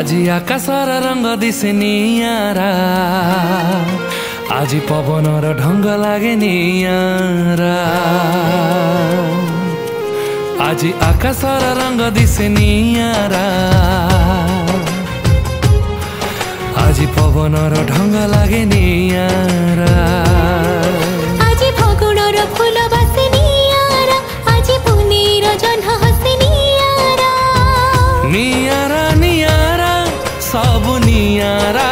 আজি আকাশর রঙ দিছে নিয়ারা, আজি পবনর ঢঙ্গ লাগে নিয়ারা। আজি আকাশর রঙ দিছে নিয়ারা, আজি পবনর ঢঙ্গ লাগে নিয়ারা। আজি ফগুণর ফুল বাসে নিয়ারা, আজি পুনির জহ্ন হসে নিয়ারা। নিয়ারা নিয়ারা সব নিয়ারা,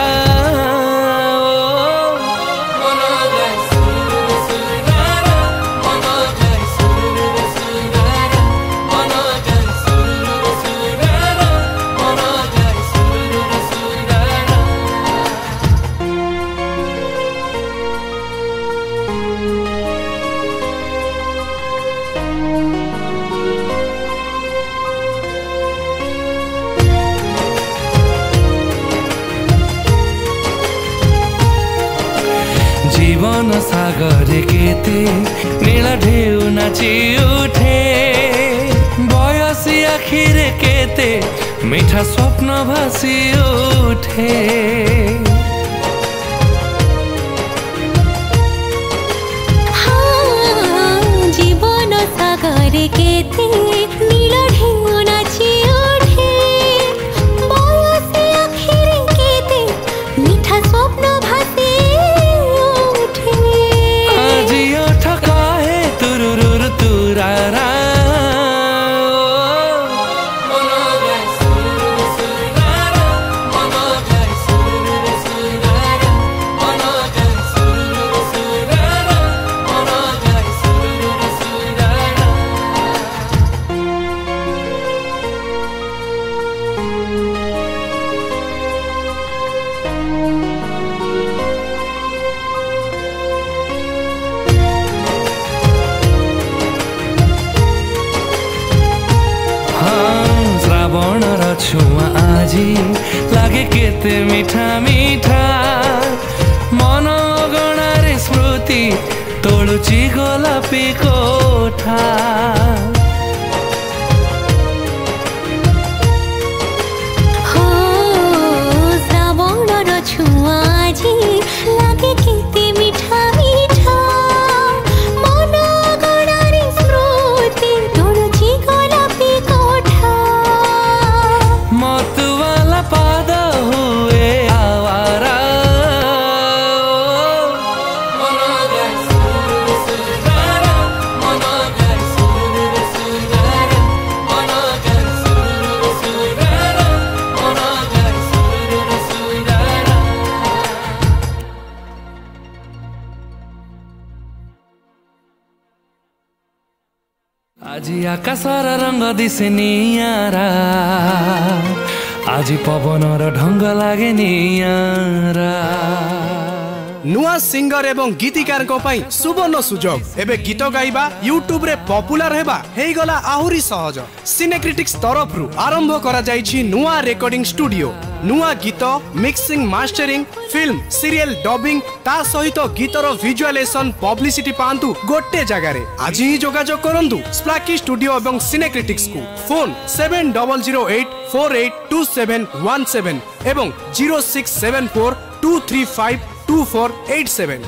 জীবন সাগরে কেতে নীল ঢেউ নাচি উঠে, বয়সী আখিরে কেতে মিঠা স্বপ্ন ভাসি উঠে। জীবন সাগরে কেতে নীল ঢেউ নাচি উঠে, বয়সী আখিরে কেতে মিঠা স্বপ্ন ভাসি। শ্রাবণর ছুঁয়া আজি লাগে কেতে মিঠা মিঠা, মন গণারে স্মৃতি তোলুচি গোলাপি কোঠা। শ্রাবণর ছুঁয়া আজি লাগে কেতে মিঠা মিঠা, মন গণারে স্মৃতি তোলুচি গোলাপি কোঠা। मतवाला पाद हुए आवारा, আজি আকাশর রঙ দিছে নিয়ারা, আজি পবনর ঢঙ্গ লাগে নিয়ারা। नुआ सिंगर एवं गीतिकार को पाई सुवर्ण सुजोग एबे गीत गाइबा यूट्यूब रे पॉपुलर हेबा हेई गला आहुरी सहज। सिनेक्रिटिक्स तरफ रु आरंभ करा जाईछि नुआ रेकॉर्डिंग स्टूडियो। नुआ गीत mixing mastering film serial dubbing ता सहित गीतर विजुअलाइजेशन पब्लिसिटी पांतु गोटे जगह रे। आज ही जोगाजोग करंतु स्प्लाकी स्टूडियो एवं सिनेक्रिटिक्स को। फोन 7008482717 एवं 06742352 2487।